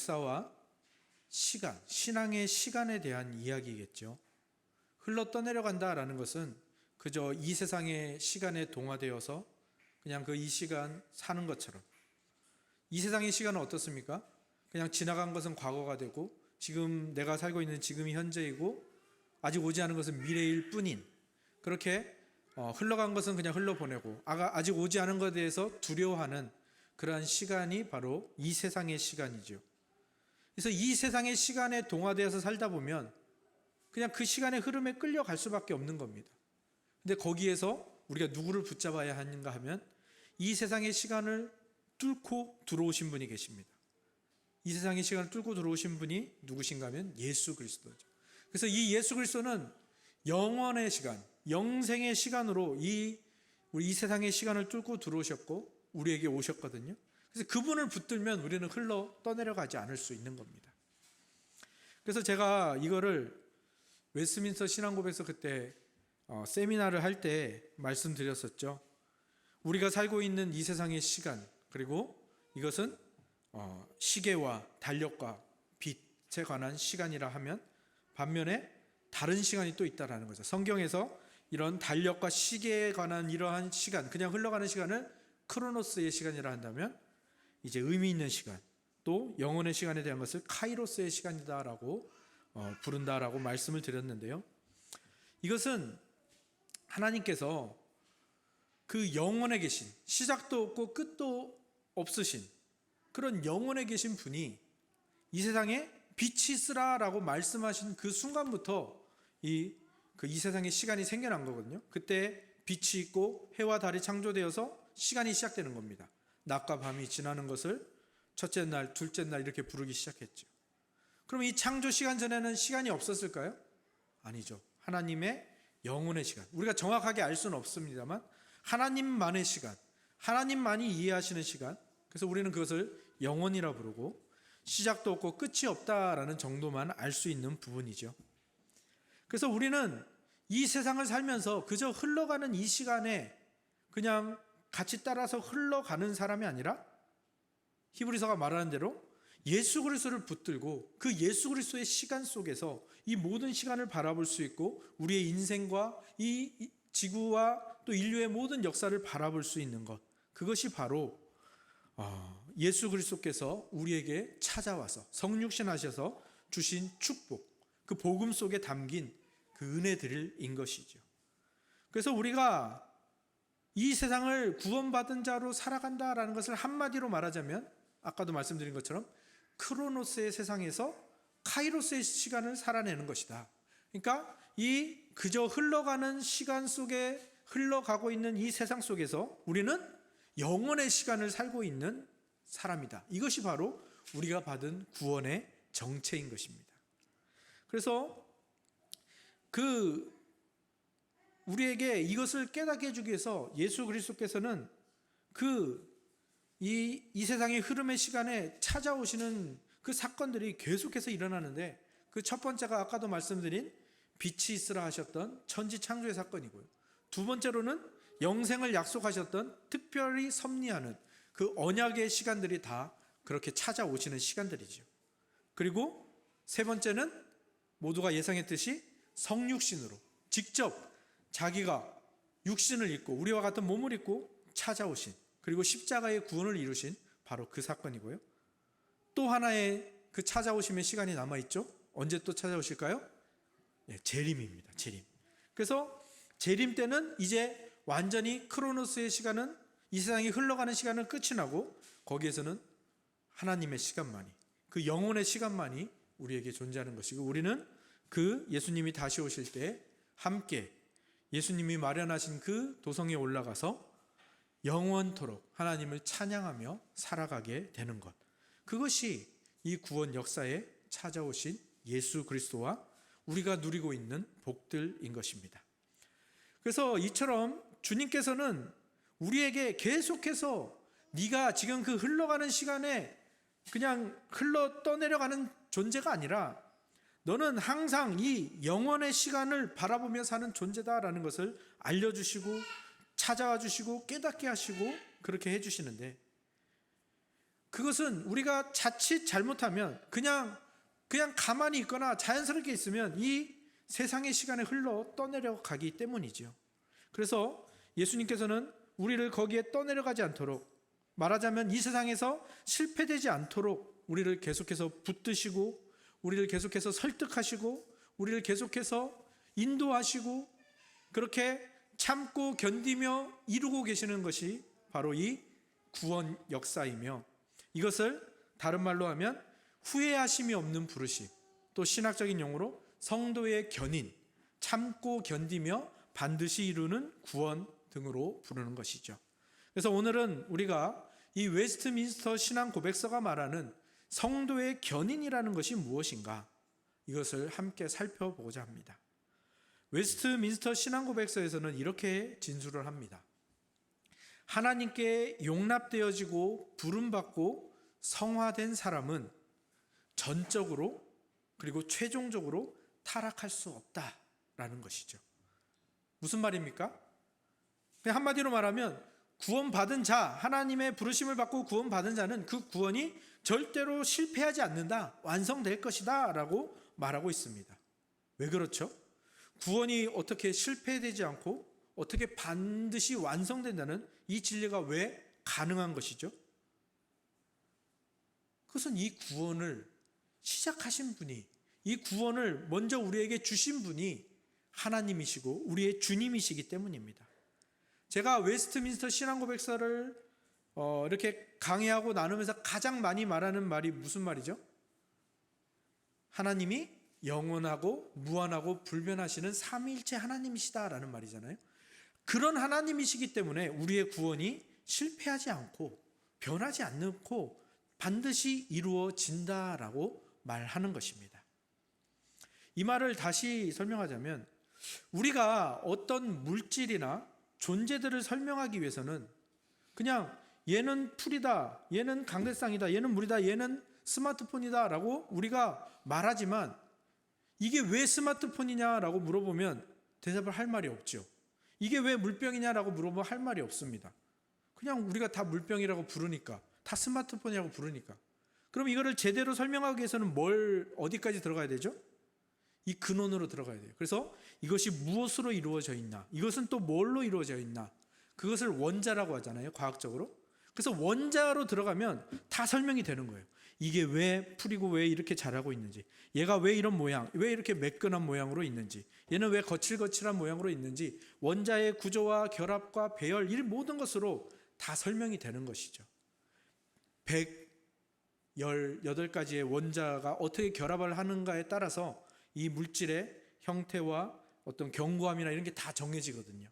역사와 시간, 신앙의 시간에 대한 이야기겠죠. 흘러 떠내려간다라는 것은 그저 이 세상의 시간에 동화되어서 그냥 그 이 시간 사는 것처럼, 이 세상의 시간은 어떻습니까? 그냥 지나간 것은 과거가 되고 지금 내가 살고 있는 지금이 현재이고 아직 오지 않은 것은 미래일 뿐인, 그렇게 흘러간 것은 그냥 흘러보내고 아직 오지 않은 것에 대해서 두려워하는 그러한 시간이 바로 이 세상의 시간이죠. 그래서 이 세상의 시간에 동화되어서 살다 보면 그냥 그 시간의 흐름에 끌려갈 수밖에 없는 겁니다. 근데 거기에서 우리가 누구를 붙잡아야 하는가 하면 이 세상의 시간을 뚫고 들어오신 분이 계십니다. 이 세상의 시간을 뚫고 들어오신 분이 누구신가 하면 예수 그리스도죠. 그래서 이 예수 그리스도는 영원의 시간, 영생의 시간으로 우리 이 세상의 시간을 뚫고 들어오셨고 우리에게 오셨거든요. 그래서 그분을 붙들면 우리는 흘러 떠내려가지 않을 수 있는 겁니다. 그래서 제가 이거를 웨스트민스터 신앙고백에서 그때 세미나를 할 때 말씀드렸었죠. 우리가 살고 있는 이 세상의 시간, 그리고 이것은 시계와 달력과 빛에 관한 시간이라 하면 반면에 다른 시간이 또 있다라는 거죠. 성경에서 이런 달력과 시계에 관한 이러한 시간, 그냥 흘러가는 시간을 크로노스의 시간이라 한다면 이제 의미 있는 시간, 또 영혼의 시간에 대한 것을 카이로스의 시간이다라고 부른다라고 말씀을 드렸는데요. 이것은 하나님께서 그 영원에 계신, 시작도 없고 끝도 없으신 그런 영원에 계신 분이 이 세상에 빛이 있으라라고 말씀하신 그 순간부터 이 세상에 시간이 생겨난 거거든요. 그때 빛이 있고 해와 달이 창조되어서 시간이 시작되는 겁니다. 낮과 밤이 지나는 것을 첫째 날, 둘째 날 이렇게 부르기 시작했죠. 그럼 이 창조 시간 전에는 시간이 없었을까요? 아니죠. 하나님의 영혼의 시간, 우리가 정확하게 알 수는 없습니다만 하나님만의 시간, 하나님만이 이해하시는 시간, 그래서 우리는 그것을 영혼이라 부르고 시작도 없고 끝이 없다라는 정도만 알 수 있는 부분이죠. 그래서 우리는 이 세상을 살면서 그저 흘러가는 이 시간에 그냥 같이 따라서 흘러가는 사람이 아니라 히브리서가 말하는 대로 예수 그리스도를 붙들고 그 예수 그리스도의 시간 속에서 이 모든 시간을 바라볼 수 있고 우리의 인생과 이 지구와 또 인류의 모든 역사를 바라볼 수 있는 것, 그것이 바로 예수 그리스도께서 우리에게 찾아와서 성육신하셔서 주신 축복, 그 복음 속에 담긴 그 은혜들인 것이죠. 그래서 우리가 이 세상을 구원받은 자로 살아간다라는 것을 한마디로 말하자면 아까도 말씀드린 것처럼 크로노스의 세상에서 카이로스의 시간을 살아내는 것이다. 그러니까 이 그저 흘러가는 시간 속에 흘러가고 있는 이 세상 속에서 우리는 영원의 시간을 살고 있는 사람이다. 이것이 바로 우리가 받은 구원의 정체인 것입니다. 그래서 우리에게 이것을 깨닫게 해주기 위해서 예수 그리스도께서는 이 세상의 흐름의 시간에 찾아오시는 그 사건들이 계속해서 일어나는데 그 첫 번째가 아까도 말씀드린 빛이 있으라 하셨던 천지 창조의 사건이고요. 두 번째로는 영생을 약속하셨던 특별히 섭리하는 그 언약의 시간들이 다 그렇게 찾아오시는 시간들이죠. 그리고 세 번째는 모두가 예상했듯이 성육신으로 직접 자기가 육신을 입고 우리와 같은 몸을 입고 찾아오신, 그리고 십자가의 구원을 이루신 바로 그 사건이고요. 또 하나의 그 찾아오심의 시간이 남아있죠. 언제 또 찾아오실까요? 재림입니다. 재림. 그래서 재림 때는 이제 완전히 크로노스의 시간은, 이 세상이 흘러가는 시간은 끝이 나고 거기에서는 하나님의 시간만이, 그 영혼의 시간만이 우리에게 존재하는 것이고 우리는 그 예수님이 다시 오실 때 함께 예수님이 마련하신 그 도성에 올라가서 영원토록 하나님을 찬양하며 살아가게 되는 것, 그것이 이 구원 역사에 찾아오신 예수 그리스도와 우리가 누리고 있는 복들인 것입니다. 그래서 이처럼 주님께서는 우리에게 계속해서 네가 지금 그 흘러가는 시간에 그냥 흘러 떠내려가는 존재가 아니라 너는 항상 이 영원의 시간을 바라보며 사는 존재다라는 것을 알려주시고 찾아와 주시고 깨닫게 하시고 그렇게 해주시는데, 그것은 우리가 자칫 잘못하면 그냥 가만히 있거나 자연스럽게 있으면 이 세상의 시간에 흘러 떠내려 가기 때문이죠. 그래서 예수님께서는 우리를 거기에 떠내려가지 않도록, 말하자면 이 세상에서 실패되지 않도록 우리를 계속해서 붙드시고, 우리를 계속해서 설득하시고, 우리를 계속해서 인도하시고, 그렇게 참고 견디며 이루고 계시는 것이 바로 이 구원 역사이며, 이것을 다른 말로 하면 후회하심이 없는 부르심, 또 신학적인 용어로 성도의 견인, 참고 견디며 반드시 이루는 구원 등으로 부르는 것이죠. 그래서 오늘은 우리가 이 웨스트민스터 신앙 고백서가 말하는 성도의 견인이라는 것이 무엇인가, 이것을 함께 살펴보고자 합니다. 웨스트민스터 신앙 고백서에서는 이렇게 진술을 합니다. 하나님께 용납되어지고 부름받고 성화된 사람은 전적으로 그리고 최종적으로 타락할 수 없다라는 것이죠. 무슨 말입니까? 그냥 한마디로 말하면 구원받은 자, 하나님의 부르심을 받고 구원받은 자는 그 구원이 절대로 실패하지 않는다, 완성될 것이다 라고 말하고 있습니다. 왜 그렇죠? 구원이 어떻게 실패되지 않고 어떻게 반드시 완성된다는 이 진리가 왜 가능한 것이죠? 그것은 이 구원을 시작하신 분이, 이 구원을 먼저 우리에게 주신 분이 하나님이시고 우리의 주님이시기 때문입니다. 제가 웨스트민스터 신앙고백서를 이렇게 강의하고 나누면서 가장 많이 말하는 말이 무슨 말이죠? 하나님이 영원하고 무한하고 불변하시는 삼위일체 하나님이시다라는 말이잖아요. 그런 하나님이시기 때문에 우리의 구원이 실패하지 않고 변하지 않고 반드시 이루어진다라고 말하는 것입니다. 이 말을 다시 설명하자면, 우리가 어떤 물질이나 존재들을 설명하기 위해서는 그냥 얘는 풀이다, 얘는 강대상이다, 얘는 물이다, 얘는 스마트폰이다 라고 우리가 말하지만, 이게 왜 스마트폰이냐라고 물어보면 대답을 할 말이 없죠. 이게 왜 물병이냐라고 물어보면 할 말이 없습니다. 그냥 우리가 다 물병이라고 부르니까, 다 스마트폰이라고 부르니까. 그럼 이거를 제대로 설명하기 위해서는 어디까지 들어가야 되죠? 이 근원으로 들어가야 돼요. 그래서 이것이 무엇으로 이루어져 있나, 이것은 또 뭘로 이루어져 있나, 그것을 원자라고 하잖아요, 과학적으로. 그래서 원자로 들어가면 다 설명이 되는 거예요. 이게 왜 풀이고 왜 이렇게 자라고 있는지, 얘가 왜 이런 모양, 왜 이렇게 매끈한 모양으로 있는지, 얘는 왜 거칠거칠한 모양으로 있는지, 원자의 구조와 결합과 배열, 이 모든 것으로 다 설명이 되는 것이죠. 118가지의 원자가 어떻게 결합을 하는가에 따라서 이 물질의 형태와 어떤 견고함이나 이런 게 다 정해지거든요.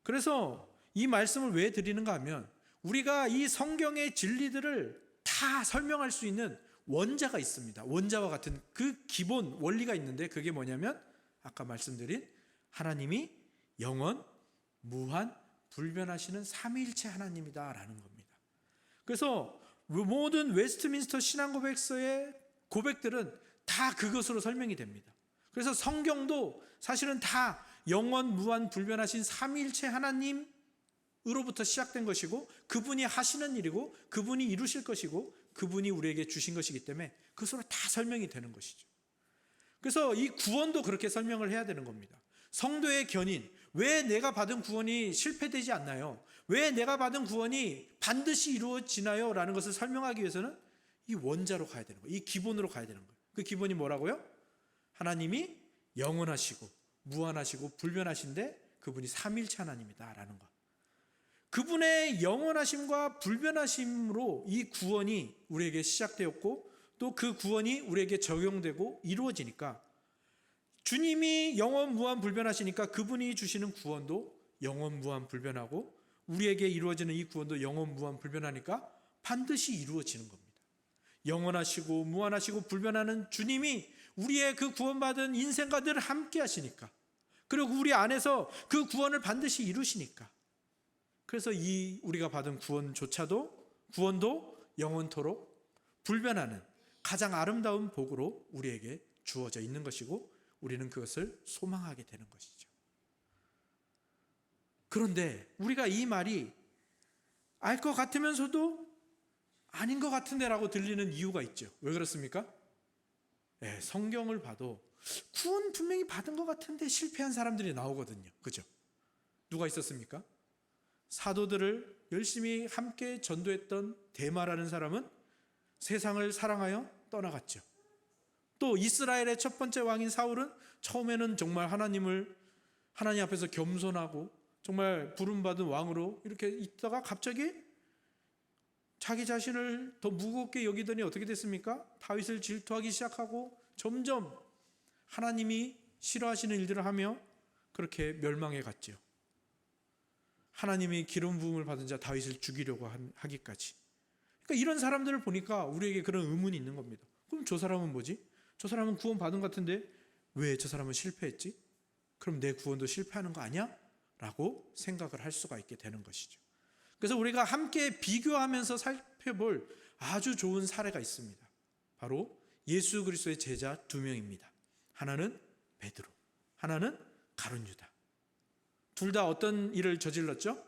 그래서 이 말씀을 왜 드리는가 하면, 우리가 이 성경의 진리들을 다 설명할 수 있는 원자가 있습니다. 원자와 같은 그 기본 원리가 있는데, 그게 뭐냐면 아까 말씀드린 하나님이 영원, 무한, 불변하시는 삼위일체 하나님이다라는 겁니다. 그래서 모든 웨스트민스터 신앙고백서의 고백들은 다 그것으로 설명이 됩니다. 그래서 성경도 사실은 다 영원, 무한, 불변하신 삼위일체 하나님으로부터 시작된 것이고, 그분이 하시는 일이고, 그분이 이루실 것이고, 그분이 우리에게 주신 것이기 때문에 그것으로 다 설명이 되는 것이죠. 그래서 이 구원도 그렇게 설명을 해야 되는 겁니다. 성도의 견인, 왜 내가 받은 구원이 실패되지 않나요? 왜 내가 받은 구원이 반드시 이루어지나요? 라는 것을 설명하기 위해서는 이 원자로 가야 되는 거예요. 이 기본으로 가야 되는 거예요. 그 기본이 뭐라고요? 하나님이 영원하시고 무한하시고 불변하신데 그분이 삼위일체 하나님이다라는 것. 그분의 영원하심과 불변하심으로 이 구원이 우리에게 시작되었고, 또 그 구원이 우리에게 적용되고 이루어지니까, 주님이 영원 무한 불변하시니까 그분이 주시는 구원도 영원 무한 불변하고, 우리에게 이루어지는 이 구원도 영원 무한 불변하니까 반드시 이루어지는 겁니다. 영원하시고 무한하시고 불변하는 주님이 우리의 그 구원받은 인생과 늘 함께 하시니까, 그리고 우리 안에서 그 구원을 반드시 이루시니까, 그래서 이 우리가 받은 구원도 영원토록 불변하는 가장 아름다운 복으로 우리에게 주어져 있는 것이고, 우리는 그것을 소망하게 되는 것이죠. 그런데 우리가 이 말이 알 것 같으면서도 아닌 것 같은데라고 들리는 이유가 있죠. 왜 그렇습니까? 네, 성경을 봐도 구원 분명히 받은 것 같은데 실패한 사람들이 나오거든요. 그죠? 누가 있었습니까? 사도들을 열심히 함께 전도했던 데마라는 사람은 세상을 사랑하여 떠나갔죠. 또 이스라엘의 첫 번째 왕인 사울은 처음에는 정말 하나님 앞에서 겸손하고 정말 부름받은 왕으로 이렇게 있다가 갑자기 자기 자신을 더 무겁게 여기더니 어떻게 됐습니까? 다윗을 질투하기 시작하고 점점 하나님이 싫어하시는 일들을 하며 그렇게 멸망해 갔죠. 하나님이 기름 부음을 받은 자 다윗을 죽이려고 하기까지. 그러니까 이런 사람들을 보니까 우리에게 그런 의문이 있는 겁니다. 그럼 저 사람은 뭐지? 저 사람은 구원 받은 것 같은데 왜 저 사람은 실패했지? 그럼 내 구원도 실패하는 거 아니야? 라고 생각을 할 수가 있게 되는 것이죠. 그래서 우리가 함께 비교하면서 살펴볼 아주 좋은 사례가 있습니다. 바로 예수 그리스도의 제자 2명입니다. 하나는 베드로, 하나는 가룟 유다. 둘 다 어떤 일을 저질렀죠?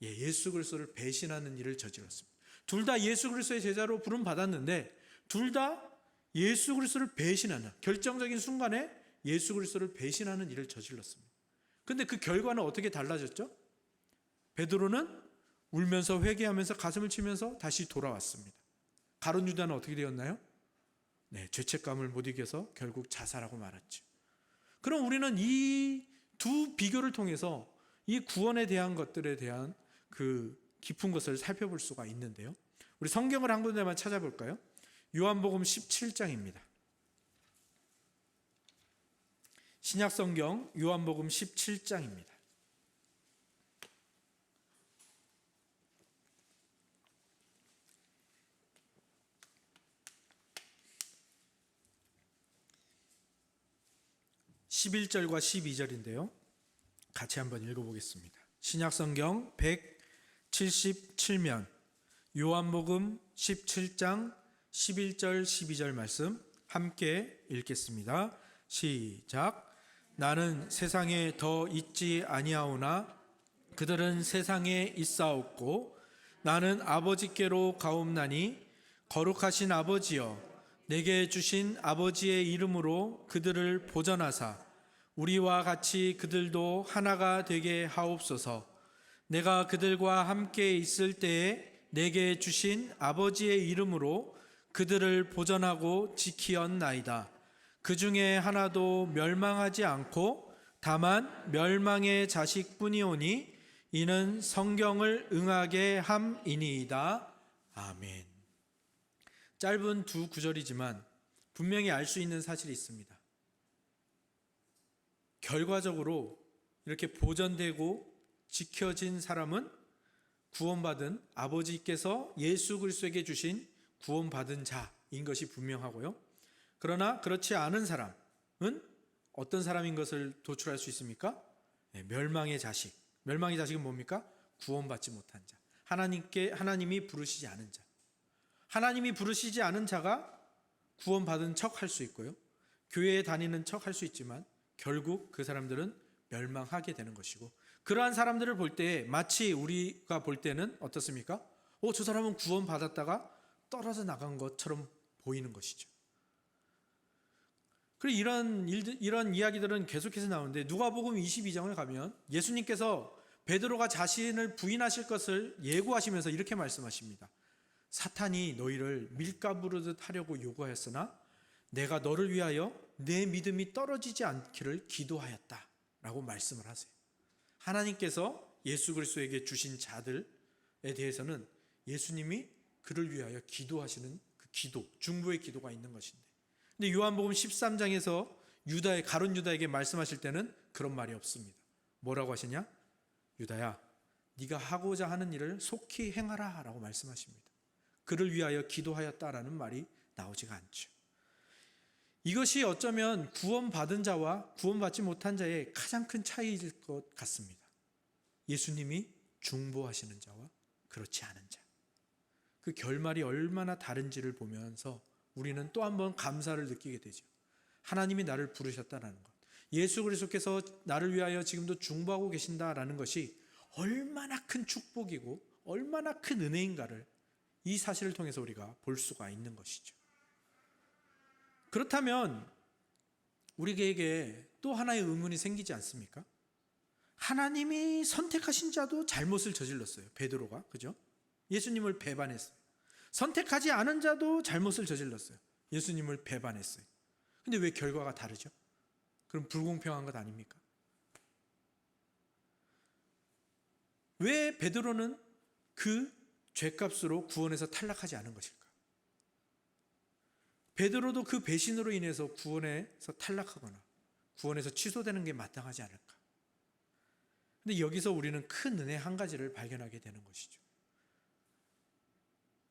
예수 그리스도를 배신하는 일을 저질렀습니다. 둘 다 예수 그리스도의 제자로 부름 받았는데 둘 다 예수 그리스도를 배신하는, 결정적인 순간에 예수 그리스도를 배신하는 일을 저질렀습니다. 그런데 그 결과는 어떻게 달라졌죠? 베드로는 울면서 회개하면서 가슴을 치면서 다시 돌아왔습니다. 가룟 유다는 어떻게 되었나요? 죄책감을 못 이겨서 결국 자살하고 말았죠. 그럼 우리는 이 두 비교를 통해서 이 구원에 대한 것들에 대한 그 깊은 것을 살펴볼 수가 있는데요. 우리 성경을 한 군데만 찾아볼까요? 요한복음 17장입니다. 신약성경 요한복음 17장입니다. (11절과) (12절인데요) 같이 한번 읽어보겠습니다. 신약성경 177면 요한복음 17장 11절 12절 말씀 함께 읽겠습니다. 시작. 나는 세상에 더 있지 아니하오나 그들은 세상에 있사옵고 나는 아버지께로 가옵나니 거룩하신 아버지여 내게 주신 아버지의 이름으로 그들을 보전하사 우리와 같이 그들도 하나가 되게 하옵소서. 내가 그들과 함께 있을 때에 내게 주신 아버지의 이름으로 그들을 보전하고 지키었나이다. 그 중에 하나도 멸망하지 않고 다만 멸망의 자식뿐이오니 이는 성경을 응하게 함이니이다. 아멘. 짧은 두 구절이지만 분명히 알 수 있는 사실이 있습니다. 결과적으로 이렇게 보전되고 지켜진 사람은 구원받은 아버지께서 예수 그리스도에게 주신 구원받은 자인 것이 분명하고요. 그러나 그렇지 않은 사람은 어떤 사람인 것을 도출할 수 있습니까? 멸망의 자식. 멸망의 자식은 뭡니까? 구원받지 못한 자. 하나님이 부르시지 않은 자. 하나님이 부르시지 않은 자가 구원받은 척 할 수 있고요. 교회에 다니는 척 할 수 있지만 결국 그 사람들은 멸망하게 되는 것이고, 그러한 사람들을 볼 때 마치 우리가 볼 때는 어떻습니까? 저 사람은 구원받았다가 떨어져 나간 것처럼 보이는 것이죠. 그리고 이런 이야기들은 계속해서 나오는데 누가복음 22장을 가면 예수님께서 베드로가 자신을 부인하실 것을 예고하시면서 이렇게 말씀하십니다. 사탄이 너희를 밀가부르듯 하려고 요구하였으나 내가 너를 위하여 내 믿음이 떨어지지 않기를 기도하였다 라고 말씀을 하세요. 하나님께서 예수 그리스도에게 주신 자들에 대해서는 예수님이 그를 위하여 기도하시는 그 기도, 중보의 기도가 있는 것인데, 근데 요한복음 13장에서 가룟 유다에게 말씀하실 때는 그런 말이 없습니다. 뭐라고 하시냐? 유다야, 네가 하고자 하는 일을 속히 행하라 라고 말씀하십니다. 그를 위하여 기도하였다라는 말이 나오지가 않죠. 이것이 어쩌면 구원받은 자와 구원받지 못한 자의 가장 큰 차이일 것 같습니다. 예수님이 중보하시는 자와 그렇지 않은 자, 그 결말이 얼마나 다른지를 보면서 우리는 또 한 번 감사를 느끼게 되죠. 하나님이 나를 부르셨다라는 것, 예수 그리스도께서 나를 위하여 지금도 중보하고 계신다라는 것이 얼마나 큰 축복이고 얼마나 큰 은혜인가를 이 사실을 통해서 우리가 볼 수가 있는 것이죠. 그렇다면 우리에게 또 하나의 의문이 생기지 않습니까? 하나님이 선택하신 자도 잘못을 저질렀어요. 베드로가, 그죠? 예수님을 배반했어요. 선택하지 않은 자도 잘못을 저질렀어요. 예수님을 배반했어요. 근데 왜 결과가 다르죠? 그럼 불공평한 것 아닙니까? 왜 베드로는 그 죄값으로 구원에서 탈락하지 않은 것일까? 베드로도 그 배신으로 인해서 구원에서 탈락하거나 구원에서 취소되는 게 마땅하지 않을까? 근데 여기서 우리는 큰 은혜 한 가지를 발견하게 되는 것이죠.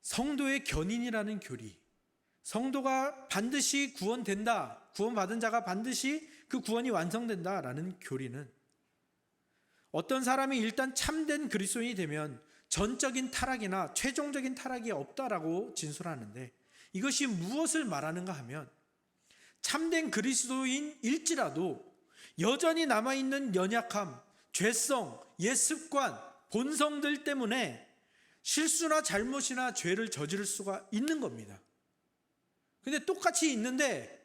성도의 견인이라는 교리, 성도가 반드시 구원된다, 구원받은 자가 반드시 그 구원이 완성된다라는 교리는 어떤 사람이 일단 참된 그리스도인이 되면 전적인 타락이나 최종적인 타락이 없다라고 진술하는데, 이것이 무엇을 말하는가 하면 참된 그리스도인일지라도 여전히 남아있는 연약함, 죄성, 옛습관, 본성들 때문에 실수나 잘못이나 죄를 저지를 수가 있는 겁니다. 근데 똑같이 있는데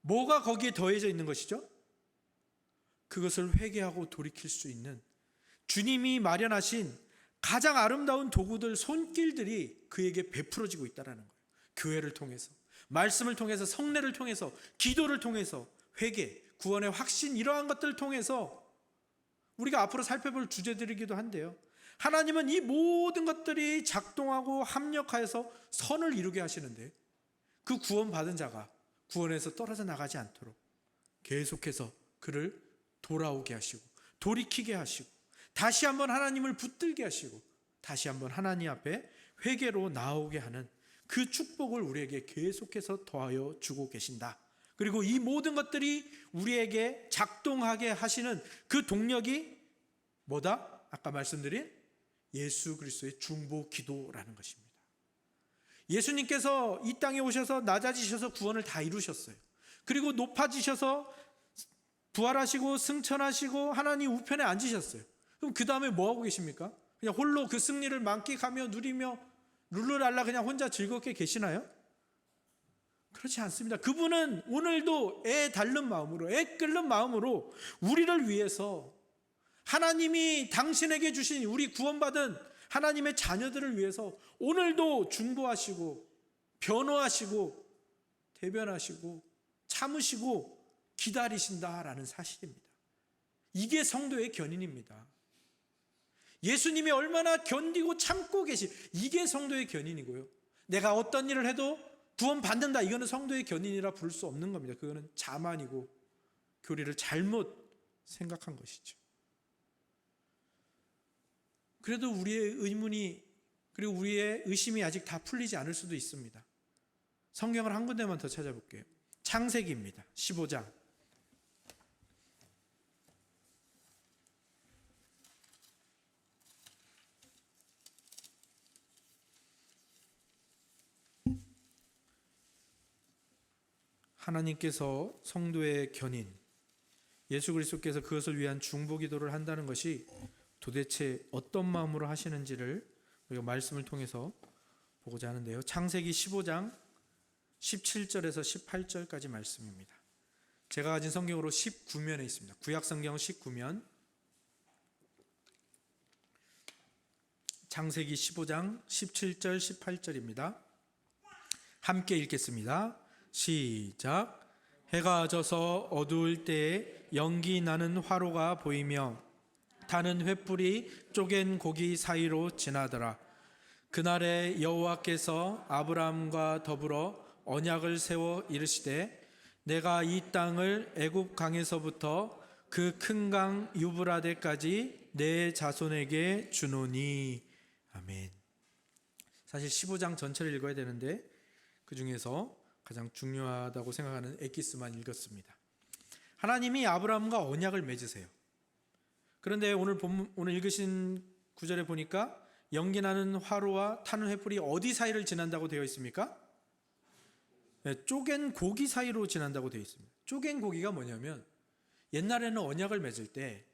뭐가 거기에 더해져 있는 것이죠? 그것을 회개하고 돌이킬 수 있는 주님이 마련하신 가장 아름다운 도구들, 손길들이 그에게 베풀어지고 있다는 거예요. 교회를 통해서, 말씀을 통해서, 성례를 통해서, 기도를 통해서, 회개, 구원의 확신, 이러한 것들을 통해서 우리가 앞으로 살펴볼 주제들이기도 한데요, 하나님은 이 모든 것들이 작동하고 합력하여서 선을 이루게 하시는데, 그 구원받은 자가 구원에서 떨어져 나가지 않도록 계속해서 그를 돌아오게 하시고 돌이키게 하시고 다시 한번 하나님을 붙들게 하시고 다시 한번 하나님 앞에 회개로 나오게 하는 그 축복을 우리에게 계속해서 더하여 주고 계신다. 그리고 이 모든 것들이 우리에게 작동하게 하시는 그 동력이 뭐다? 아까 말씀드린 예수 그리스도의 중보 기도라는 것입니다. 예수님께서 이 땅에 오셔서 낮아지셔서 구원을 다 이루셨어요. 그리고 높아지셔서 부활하시고 승천하시고 하나님 우편에 앉으셨어요. 그럼 그 다음에 뭐 하고 계십니까? 그냥 홀로 그 승리를 만끽하며 누리며 룰루랄라 그냥 혼자 즐겁게 계시나요? 그렇지 않습니다. 그분은 오늘도 애 닳는 마음으로, 애 끓는 마음으로 우리를 위해서, 하나님이 당신에게 주신 우리 구원받은 하나님의 자녀들을 위해서 오늘도 중보하시고 변호하시고 대변하시고 참으시고 기다리신다라는 사실입니다. 이게 성도의 견인입니다. 예수님이 얼마나 견디고 참고 이게 성도의 견인이고요, 내가 어떤 일을 해도 구원받는다, 이거는 성도의 견인이라 부를 수 없는 겁니다. 그거는 자만이고 교리를 잘못 생각한 것이죠. 그래도 우리의 의문이, 그리고 우리의 의심이 아직 다 풀리지 않을 수도 있습니다. 성경을 한 군데만 더 찾아볼게요. 창세기입니다. 15장. 하나님께서 성도의 견인, 예수 그리스도께서 그것을 위한 중보 기도를 한다는 것이 도대체 어떤 마음으로 하시는지를 우리가 말씀을 통해서 보고자 하는데요. 창세기 15장 17절에서 18절까지 말씀입니다. 제가 가진 성경으로 19면에 있습니다. 구약 성경 19면, 창세기 15장 17절 18절입니다. 함께 읽겠습니다. 시작. 해가 져서 어두울 때에 연기 나는 화로가 보이며 타는 횃불이 쪼갠 고기 사이로 지나더라. 그날에 여호와께서 아브라함과 더불어 언약을 세워 이르시되 내가 이 땅을 애굽 강에서부터 그 큰 강 유브라데까지 내 자손에게 주노니. 아멘. 사실 15장 전체를 읽어야 되는데 그 중에서 가장 중요하다고 생각하는 엑기스만 읽었습니다. 하나님이 아브라함과 언약을 맺으세요. 그런데 오늘 읽으신 구절에 보니까 연기나는 화로와 타는 횃불이 어디 사이를 지난다고 되어 있습니까? 네, 쪼갠 고기 사이로 지난다고 되어 있습니다. 쪼갠 고기가 뭐냐면, 옛날에는 언약을 맺을 때,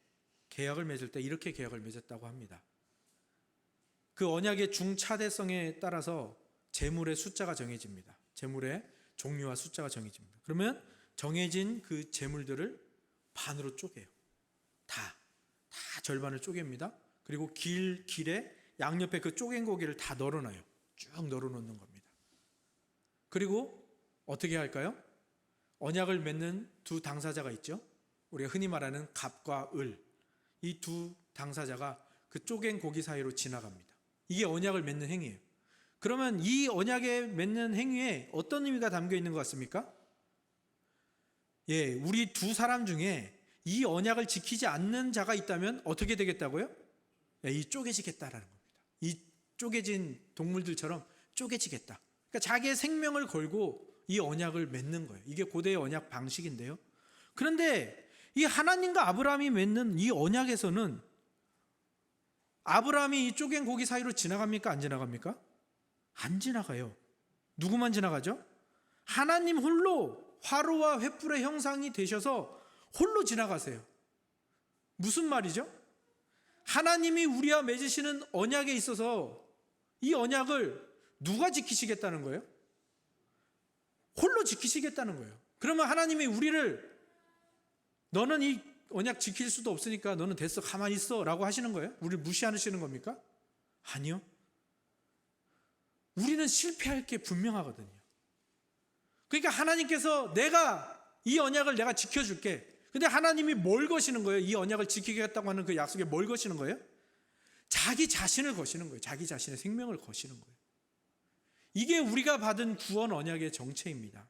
계약을 맺을 때 이렇게 계약을 맺었다고 합니다. 그 언약의 중차대성에 따라서 제물의 숫자가 정해집니다. 제물의 종류와 숫자가 정해집니다. 그러면 정해진 그 제물들을 반으로 쪼개요. 다 절반을 쪼갭니다. 그리고 길에 양옆에 그 쪼갠 고기를 다 널어놔요. 쭉 널어놓는 겁니다. 그리고 어떻게 할까요? 언약을 맺는 두 당사자가 있죠. 우리가 흔히 말하는 갑과 을, 이 두 당사자가 그 쪼갠 고기 사이로 지나갑니다. 이게 언약을 맺는 행위예요. 그러면 이 언약에 맺는 행위에 어떤 의미가 담겨 있는 것 같습니까? 우리 두 사람 중에 이 언약을 지키지 않는 자가 있다면 어떻게 되겠다고요? 이 쪼개지겠다라는 겁니다. 이 쪼개진 동물들처럼 쪼개지겠다. 그러니까 자기의 생명을 걸고 이 언약을 맺는 거예요. 이게 고대의 언약 방식인데요. 그런데 이 하나님과 아브라함이 맺는 이 언약에서는 아브라함이 이 쪼갠 고기 사이로 지나갑니까? 안 지나갑니까? 안 지나가요. 누구만 지나가죠? 하나님 홀로 화로와 횃불의 형상이 되셔서 홀로 지나가세요. 무슨 말이죠? 하나님이 우리와 맺으시는 언약에 있어서 이 언약을 누가 지키시겠다는 거예요? 홀로 지키시겠다는 거예요. 그러면 하나님이 우리를 너는 이 언약 지킬 수도 없으니까 너는 됐어, 가만히 있어 라고 하시는 거예요? 우리를 무시하시는 겁니까? 아니요. 우리는 실패할 게 분명하거든요. 그러니까 하나님께서 내가 이 언약을 내가 지켜줄게. 근데 하나님이 뭘 거시는 거예요? 이 언약을 지키겠다고 하는 그 약속에 뭘 거시는 거예요? 자기 자신을 거시는 거예요. 자기 자신의 생명을 거시는 거예요. 이게 우리가 받은 구원 언약의 정체입니다.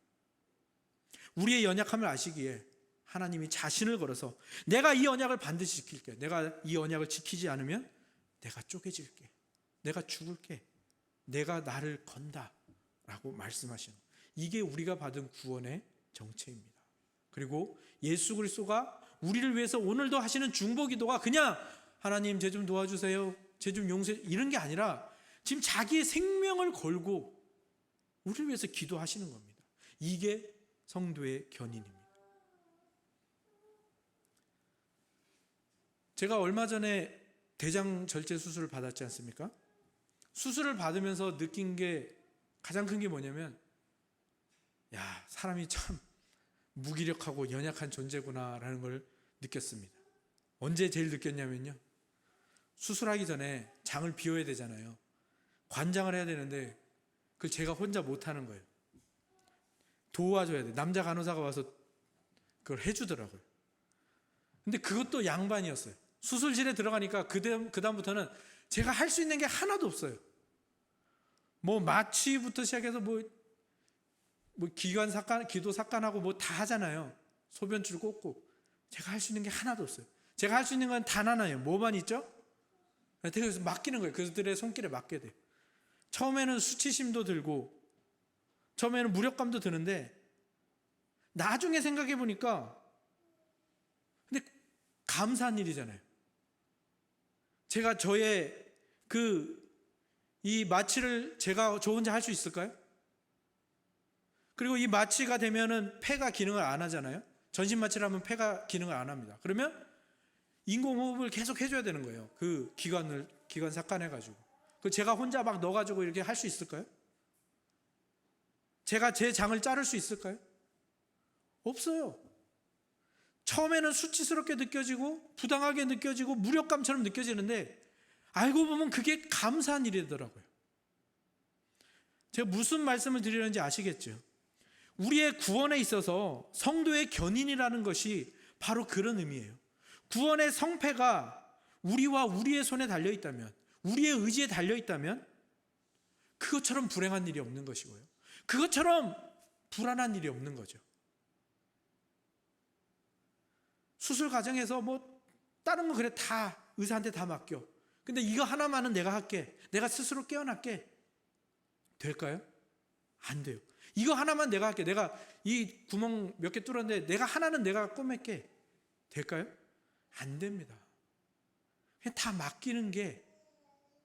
우리의 연약함을 아시기에 하나님이 자신을 걸어서 내가 이 언약을 반드시 지킬게. 내가 이 언약을 지키지 않으면 내가 쪼개질게. 내가 죽을게. 내가 나를 건다 라고 말씀하시는 거예요. 이게 우리가 받은 구원의 정체입니다. 그리고 예수 그리스도가 우리를 위해서 오늘도 하시는 중보기도가 그냥 하나님 제 좀 도와주세요, 제 좀 용서해, 이런 게 아니라 지금 자기의 생명을 걸고 우리를 위해서 기도하시는 겁니다. 이게 성도의 견인입니다. 제가 얼마 전에 대장 절제 수술을 받았지 않습니까? 수술을 받으면서 느낀 게 가장 큰 게 뭐냐면 사람이 참 무기력하고 연약한 존재구나라는 걸 느꼈습니다. 언제 제일 느꼈냐면요, 수술하기 전에 장을 비워야 되잖아요. 관장을 해야 되는데 그걸 제가 혼자 못하는 거예요. 도와줘야 돼요. 남자 간호사가 와서 그걸 해주더라고요. 근데 그것도 양반이었어요. 수술실에 들어가니까 그다음부터는 제가 할 수 있는 게 하나도 없어요. 뭐 마취부터 시작해서 뭐 기도 삭간하고 뭐 다 하잖아요. 소변줄 꽂고. 제가 할 수 있는 게 하나도 없어요. 제가 할 수 있는 건 단 하나예요. 뭐만 있죠? 그래서 맡기는 거예요. 그들의 손길에 맡게 돼요. 처음에는 수치심도 들고 처음에는 무력감도 드는데 나중에 생각해 보니까 근데 감사한 일이잖아요. 제가 저의 이 마취를 저 혼자 할 수 있을까요? 그리고 이 마취가 되면은 폐가 기능을 안 하잖아요. 전신 마취를 하면 폐가 기능을 안 합니다. 그러면 인공호흡을 계속 해줘야 되는 거예요. 그 기관 삭간해가지고. 제가 혼자 막 넣어가지고 이렇게 할 수 있을까요? 제가 제 장을 자를 수 있을까요? 없어요. 처음에는 수치스럽게 느껴지고 부당하게 느껴지고 무력감처럼 느껴지는데 알고 보면 그게 감사한 일이더라고요. 제가 무슨 말씀을 드리는지 아시겠죠? 우리의 구원에 있어서 성도의 견인이라는 것이 바로 그런 의미예요. 구원의 성패가 우리와 우리의 손에 달려있다면, 우리의 의지에 달려있다면 그것처럼 불행한 일이 없는 것이고요, 그것처럼 불안한 일이 없는 거죠. 수술 과정에서 다른 거 그래 다 의사한테 다 맡겨. 근데 이거 하나만은 내가 할게, 내가 스스로 깨어날게, 될까요? 안 돼요. 이거 하나만 내가 할게, 내가 이 구멍 몇 개 뚫었는데 내가 하나는 내가 꼬맬게, 될까요? 안 됩니다. 그냥 다 맡기는 게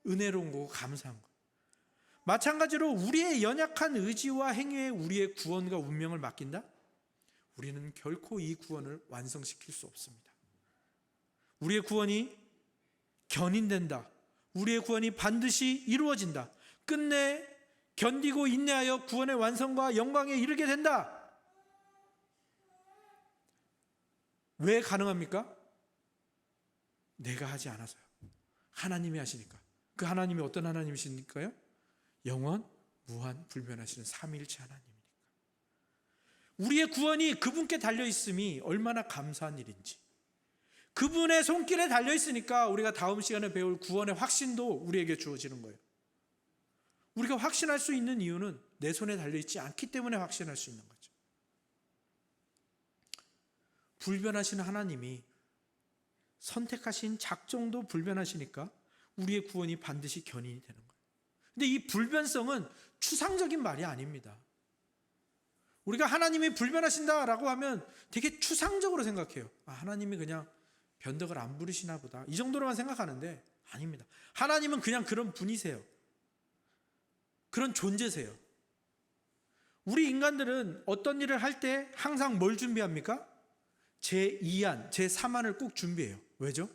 은혜로운 거고 감사한 거예요. 마찬가지로 우리의 연약한 의지와 행위에 우리의 구원과 운명을 맡긴다? 우리는 결코 이 구원을 완성시킬 수 없습니다. 우리의 구원이 견인된다, 우리의 구원이 반드시 이루어진다. 끝내 견디고 인내하여 구원의 완성과 영광에 이르게 된다. 왜 가능합니까? 내가 하지 않아서요. 하나님이 하시니까. 그 하나님이 어떤 하나님이십니까요? 영원, 무한, 불변하시는 삼위일체 하나님이니까. 우리의 구원이 그분께 달려있음이 얼마나 감사한 일인지, 그분의 손길에 달려있으니까 우리가 다음 시간에 배울 구원의 확신도 우리에게 주어지는 거예요. 우리가 확신할 수 있는 이유는 내 손에 달려있지 않기 때문에 확신할 수 있는 거죠. 불변하시는 하나님이 선택하신 작정도 불변하시니까 우리의 구원이 반드시 견인이 되는 거예요. 근데 이 불변성은 추상적인 말이 아닙니다. 우리가 하나님이 불변하신다라고 하면 되게 추상적으로 생각해요. 하나님이 그냥 변덕을 안 부리시나 보다, 이 정도로만 생각하는데 아닙니다. 하나님은 그냥 그런 분이세요. 그런 존재세요. 우리 인간들은 어떤 일을 할 때 항상 뭘 준비합니까? 제2안, 제3안을 꼭 준비해요. 왜죠?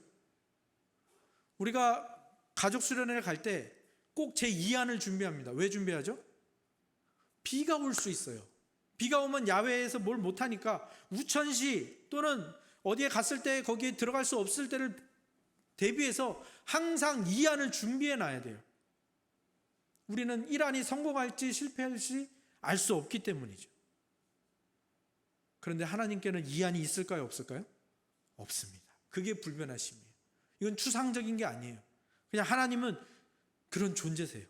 우리가 가족 수련회를 갈 때 꼭 제2안을 준비합니다. 왜 준비하죠? 비가 올 수 있어요. 비가 오면 야외에서 뭘 못하니까 우천시 또는 어디에 갔을 때 거기에 들어갈 수 없을 때를 대비해서 항상 2안을 준비해 놔야 돼요. 우리는 1안이 성공할지 실패할지 알 수 없기 때문이죠. 그런데 하나님께는 2안이 있을까요? 없을까요? 없습니다. 그게 불변하심이에요. 이건 추상적인 게 아니에요. 그냥 하나님은 그런 존재세요.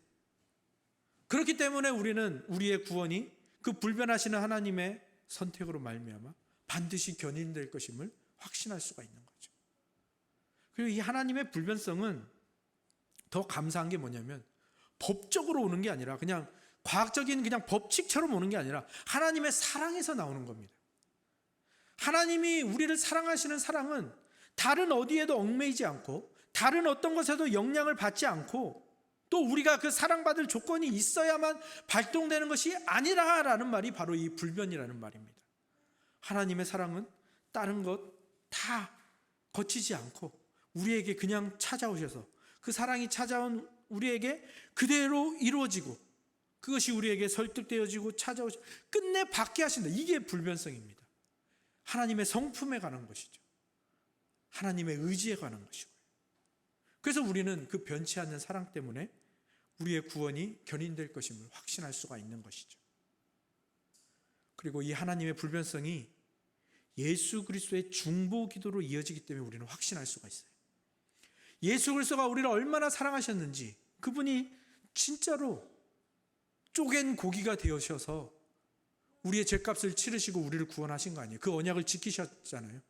그렇기 때문에 우리는 우리의 구원이 그 불변하시는 하나님의 선택으로 말미암아 반드시 견인될 것임을 확신할 수가 있는 거죠. 그리고 이 하나님의 불변성은 더 감사한 게 뭐냐면 법적으로 오는 게 아니라 그냥 과학적인 그냥 법칙처럼 오는 게 아니라 하나님의 사랑에서 나오는 겁니다. 하나님이 우리를 사랑하시는 사랑은 다른 어디에도 얽매이지 않고 다른 어떤 것에도 영향을 받지 않고 또 우리가 그 사랑받을 조건이 있어야만 발동되는 것이 아니라라는 말이 바로 이 불변이라는 말입니다. 하나님의 사랑은 다른 것 다 거치지 않고 우리에게 그냥 찾아오셔서 그 사랑이 찾아온 우리에게 그대로 이루어지고 그것이 우리에게 설득되어지고 찾아오셔서 끝내 받게 하신다. 이게 불변성입니다. 하나님의 성품에 관한 것이죠. 하나님의 의지에 관한 것이고요. 그래서 우리는 그 변치 않는 사랑 때문에 우리의 구원이 견인될 것임을 확신할 수가 있는 것이죠. 그리고 이 하나님의 불변성이 예수 그리스도의 중보 기도로 이어지기 때문에 우리는 확신할 수가 있어요. 예수 그리스도가 우리를 얼마나 사랑하셨는지, 그분이 진짜로 쪼갠 고기가 되어셔서 우리의 죄값을 치르시고 우리를 구원하신 거 아니에요. 그 언약을 지키셨잖아요.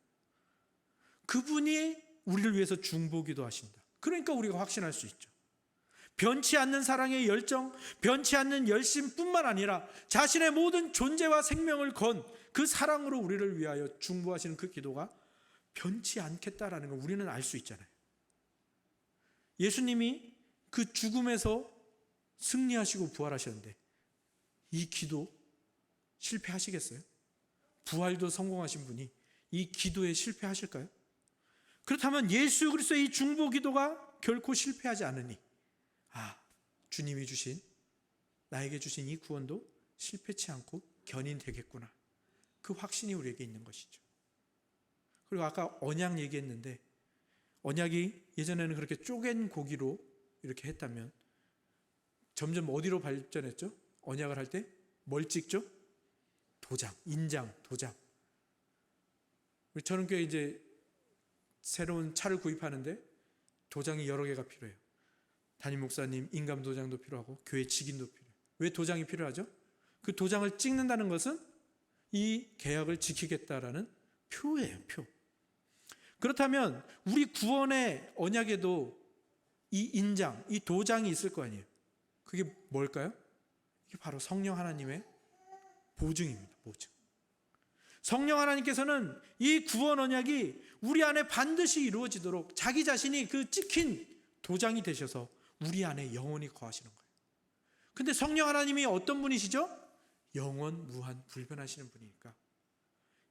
그분이 우리를 위해서 중보기도 하신다. 그러니까 우리가 확신할 수 있죠. 변치 않는 사랑의 열정, 변치 않는 열심뿐만 아니라 자신의 모든 존재와 생명을 건 그 사랑으로 우리를 위하여 중보하시는 그 기도가 변치 않겠다라는 걸 우리는 알 수 있잖아요. 예수님이 그 죽음에서 승리하시고 부활하셨는데 이 기도 실패하시겠어요? 부활도 성공하신 분이 이 기도에 실패하실까요? 그렇다면 예수 그리스도의 이 중보 기도가 결코 실패하지 않으니 주님이 주신, 나에게 주신 이 구원도 실패치 않고 견인되겠구나. 그 확신이 우리에게 있는 것이죠. 그리고 아까 언약 얘기했는데 언약이 예전에는 그렇게 쪼갠 고기로 이렇게 했다면 점점 어디로 발전했죠? 언약을 할 때 뭘 찍죠? 도장, 인장, 도장. 우리 저는교회 이제 새로운 차를 구입하는데 도장이 여러 개가 필요해요. 담임 목사님 인감 도장도 필요하고 교회 직인도 필요해요. 왜 도장이 필요하죠? 그 도장을 찍는다는 것은 이 계약을 지키겠다라는 표예요, 표. 그렇다면 우리 구원의 언약에도 이 인장, 이 도장이 있을 거 아니에요. 그게 뭘까요? 이게 바로 성령 하나님의 보증입니다. 보증. 성령 하나님께서는 이 구원 언약이 우리 안에 반드시 이루어지도록 자기 자신이 그 찍힌 도장이 되셔서 우리 안에 영원히 거하시는 거예요. 근데 성령 하나님이 어떤 분이시죠? 영원 무한 불변하시는 분이니까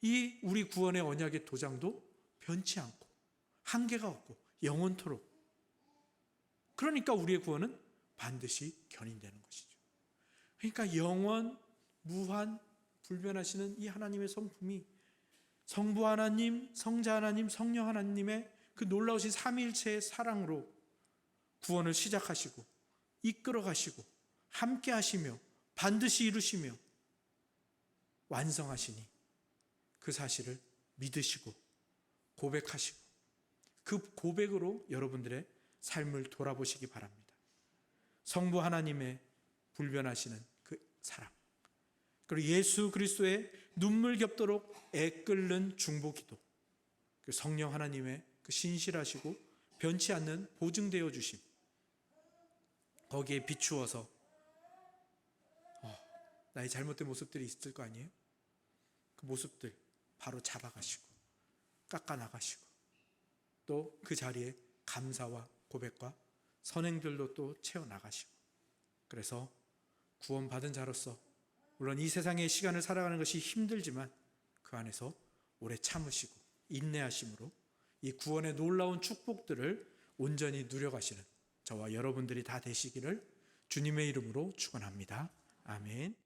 이 우리 구원의 언약의 도장도 변치 않고 한계가 없고 영원토록 그러니까 우리의 구원은 반드시 견인되는 것이죠. 그러니까 영원, 무한, 불변하시는 이 하나님의 성품이 성부 하나님, 성자 하나님, 성령 하나님의 그 놀라우신 삼위일체의 사랑으로 구원을 시작하시고 이끌어 가시고 함께 하시며 반드시 이루시며 완성하시니 그 사실을 믿으시고 고백하시고 그 고백으로 여러분들의 삶을 돌아보시기 바랍니다. 성부 하나님의 불변하시는 그 사랑, 그리고 예수 그리스도의 눈물 겹도록 애끓는 중보기도, 그 성령 하나님의 그 신실하시고 변치 않는 보증되어 주심, 거기에 비추어서 나의 잘못된 모습들이 있을 거 아니에요? 그 모습들 바로 잡아가시고 깎아나가시고 또 그 자리에 감사와 고백과 선행들로 또 채워나가시고, 그래서 구원받은 자로서 물론 이 세상의 시간을 살아가는 것이 힘들지만 그 안에서 오래 참으시고 인내하심으로 이 구원의 놀라운 축복들을 온전히 누려가시는 저와 여러분들이 다 되시기를 주님의 이름으로 축원합니다. 아멘.